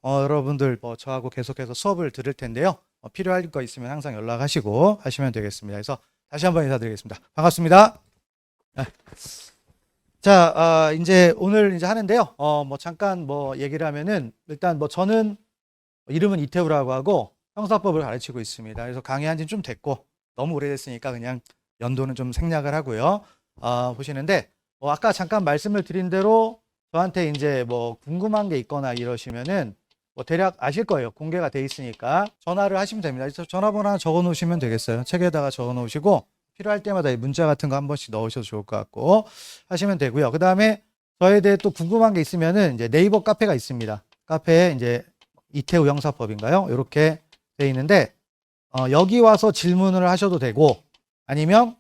여러분들 뭐 저하고 계속해서 수업을 들을 텐데요. 필요할 거 있으면 항상 연락하시고 하시면 되겠습니다. 그래서 다시 한번 인사드리겠습니다. 반갑습니다. 네. 자, 이제 오늘 이제 하는데요. 뭐 잠깐 뭐 얘기를 하면은 일단 뭐 저는 이름은 이태우라고 하고 형사법을 가르치고 있습니다. 그래서 강의한 지는 좀 됐고 너무 오래됐으니까 그냥 연도는 좀 생략을 하고요. 보시는데 아까 잠깐 말씀을 드린 대로 저한테 이제 뭐 궁금한 게 있거나 이러시면은 뭐 대략 아실 거예요. 공개가 돼 있으니까 전화를 하시면 됩니다. 그래서 전화번호 하나 적어 놓으시면 되겠어요. 책에다가 적어 놓으시고 필요할 때마다 문자 같은 거 한 번씩 넣으셔도 좋을 것 같고 하시면 되고요. 그 다음에 저에 대해 또 궁금한 게 있으면은 이제 네이버 카페가 있습니다. 카페에 이제 이태우 형사법인가요? 이렇게 돼 있는데 여기 와서 질문을 하셔도 되고 아니면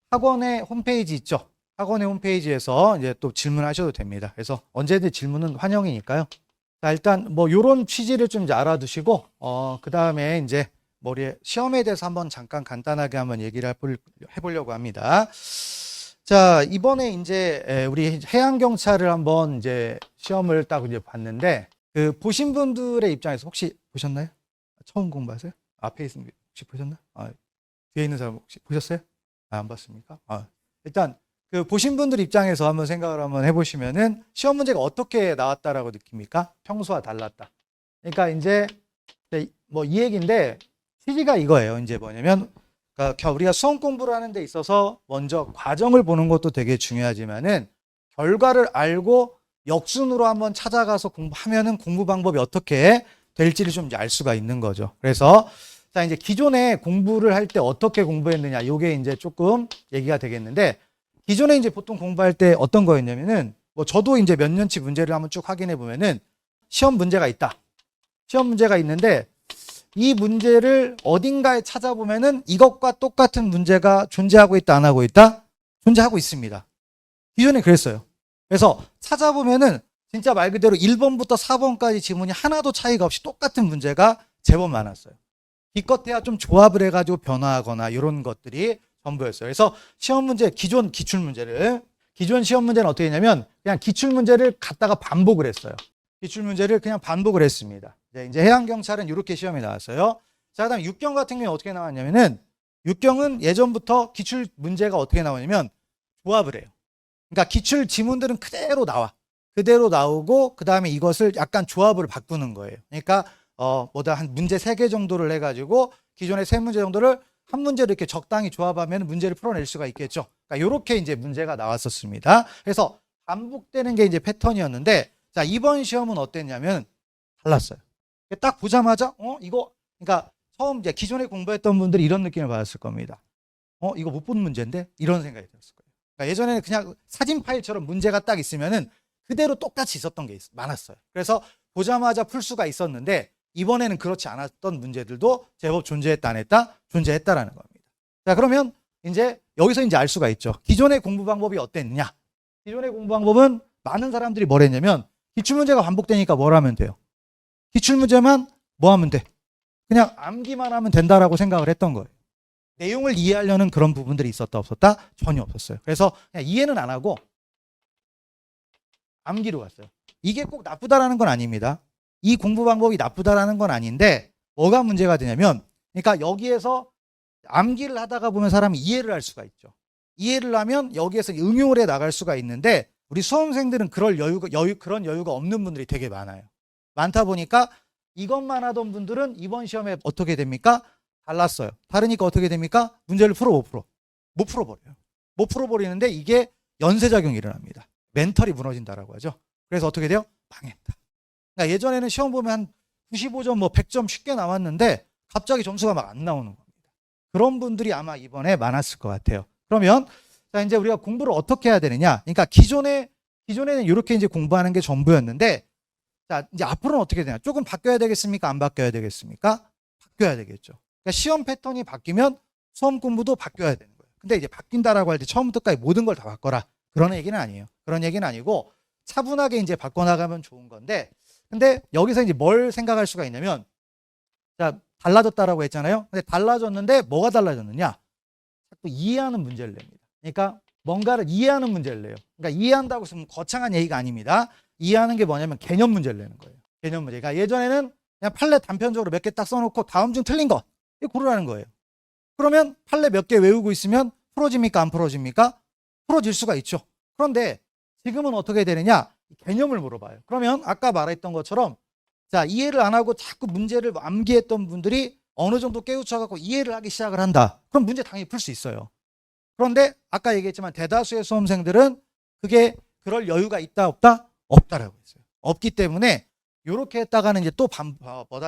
학원의 홈페이지 있죠. 학원의 홈페이지에서 이제 또 질문하셔도 됩니다. 그래서 언제든 질문은 환영이니까요. 자, 일단 뭐 요런 취지를 좀 이제 알아두시고 그 다음에 이제 머리에 시험에 대해서 한번 잠깐 간단하게 한번 얘기를 해보려고 합니다. 자, 이번에 이제 우리 해양경찰을 한번 이제 시험을 딱 이제 봤는데 그 보신 분들의 입장에서 혹시 보셨나요? 처음 공부하세요? 앞에 있는 혹시 보셨나? 뒤에 있는 사람 혹시 보셨어요? 안 봤습니까? 일단 그 보신 분들 입장에서 한번 생각을 한번 해보시면은 시험 문제가 어떻게 나왔다라고 느낍니까? 평소와 달랐다. 그러니까 이제 뭐 이 얘기인데 취지가 이거예요. 이제 뭐냐면 그러니까 우리가 수험 공부를 하는 데 있어서 먼저 과정을 보는 것도 되게 중요하지만은 결과를 알고 역순으로 한번 찾아가서 공부하면은 공부 방법이 어떻게 될지를 좀 알 수가 있는 거죠. 그래서 자, 이제 기존에 공부를 할 때 어떻게 공부했느냐, 요게 이제 조금 얘기가 되겠는데, 기존에 이제 보통 공부할 때 어떤 거였냐면은, 뭐 저도 이제 몇 년치 문제를 한번 쭉 확인해 보면은, 시험 문제가 있다. 시험 문제가 있는데, 이 문제를 어딘가에 찾아보면은 이것과 똑같은 문제가 존재하고 있다, 안 하고 있다? 존재하고 있습니다. 기존에 그랬어요. 그래서 찾아보면은 진짜 말 그대로 1번부터 4번까지 지문이 하나도 차이가 없이 똑같은 문제가 제법 많았어요. 기껏해야 좀 조합을 해가지고 변화하거나 이런 것들이 전부였어요. 그래서 시험 문제, 기존 시험 문제는 어떻게 했냐면 그냥 기출 문제를 갖다가 반복을 했어요. 기출 문제를 그냥 반복을 했습니다. 이제 해양경찰은 이렇게 시험이 나왔어요. 자, 그다음 육경 같은 경우는 어떻게 나왔냐면은 육경은 예전부터 기출 문제가 어떻게 나오냐면 조합을 해요. 그러니까 기출 지문들은 그대로 나와. 그대로 나오고 그다음에 이것을 약간 조합을 바꾸는 거예요. 그러니까 한 문제 3개 정도를 해가지고 기존의 3문제 정도를 한 문제를 이렇게 적당히 조합하면 문제를 풀어낼 수가 있겠죠. 그러니까 이렇게 이제 문제가 나왔었습니다. 그래서 반복되는 게 이제 패턴이었는데, 자, 이번 시험은 어땠냐면 달랐어요. 딱 보자마자, 이거, 그러니까 처음 이제 기존에 공부했던 분들이 이런 느낌을 받았을 겁니다. 이거 못 본 문제인데? 이런 생각이 들었을 거예요. 그러니까 예전에는 그냥 사진 파일처럼 문제가 딱 있으면은 그대로 똑같이 있었던 게 많았어요. 그래서 보자마자 풀 수가 있었는데, 이번에는 그렇지 않았던 문제들도 제법 존재했다 안 했다? 존재했다라는 겁니다. 자, 그러면 이제 여기서 이제 알 수가 있죠. 기존의 공부 방법이 어땠느냐? 기존의 공부 방법은 많은 사람들이 뭘 했냐면 기출문제가 반복되니까 뭘 하면 돼요? 기출문제만 뭐 하면 돼? 그냥 암기만 하면 된다라고 생각을 했던 거예요. 내용을 이해하려는 그런 부분들이 있었다 없었다? 전혀 없었어요. 그래서 그냥 이해는 안 하고 암기로 갔어요. 이게 꼭 나쁘다라는 건 아닙니다. 이 공부 방법이 나쁘다라는 건 아닌데 뭐가 문제가 되냐면 그러니까 여기에서 암기를 하다가 보면 사람이 이해를 할 수가 있죠. 이해를 하면 여기에서 응용을 해 나갈 수가 있는데 우리 수험생들은 그런 여유가 없는 분들이 되게 많아요. 많다 보니까 이것만 하던 분들은 이번 시험에 어떻게 됩니까? 달랐어요. 다르니까 어떻게 됩니까? 문제를 풀어 못 풀어. 못 풀어버려요. 못 풀어버리는데 이게 연쇄작용이 일어납니다. 멘털이 무너진다라고 하죠. 그래서 어떻게 돼요? 망했다. 그러니까 예전에는 시험 보면 한 95점, 뭐 100점 쉽게 나왔는데 갑자기 점수가 막 안 나오는 겁니다. 그런 분들이 아마 이번에 많았을 것 같아요. 그러면 자, 이제 우리가 공부를 어떻게 해야 되느냐? 그러니까 기존에는 이렇게 이제 공부하는 게 전부였는데 자, 이제 앞으로는 어떻게 되냐? 조금 바뀌어야 되겠습니까? 안 바뀌어야 되겠습니까? 바뀌어야 되겠죠. 그러니까 시험 패턴이 바뀌면 수험 공부도 바뀌어야 되는 거예요. 근데 이제 바뀐다라고 할 때 처음부터까지 모든 걸 다 바꿔라. 그런 얘기는 아니에요. 그런 얘기는 아니고 차분하게 이제 바꿔나가면 좋은 건데 근데 여기서 이제 뭘 생각할 수가 있냐면 자, 달라졌다라고 했잖아요. 근데 달라졌는데 뭐가 달라졌느냐? 자꾸 이해하는 문제를 냅니다. 그러니까 뭔가를 이해하는 문제를 내요. 그러니까 이해한다고 해서 거창한 얘기가 아닙니다. 이해하는 게 뭐냐면 개념 문제를 내는 거예요. 개념 문제. 그러니까 예전에는 그냥 판례 단편적으로 몇 개 딱 써놓고 다음 중 틀린 거 이거 고르라는 거예요. 그러면 판례 몇 개 외우고 있으면 풀어집니까? 안 풀어집니까? 풀어질 수가 있죠. 그런데 지금은 어떻게 되느냐? 개념을 물어봐요. 그러면 아까 말했던 것처럼 자, 이해를 안 하고 자꾸 문제를 암기했던 분들이 어느 정도 깨우쳐갖고 이해를 하기 시작을 한다. 그럼 문제 당연히 풀 수 있어요. 그런데 아까 얘기했지만 대다수의 수험생들은 그게 그럴 여유가 있다 없다? 없다라고 했어요. 없기 때문에 이렇게 했다가는 이제 또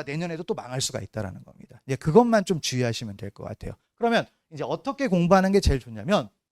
내년에도 또 망할 수가 있다라는 겁니다. 이제 그것만 좀 주의하시면 될 것 같아요. 그러면 이제 어떻게 공부하는 게 제일 좋냐면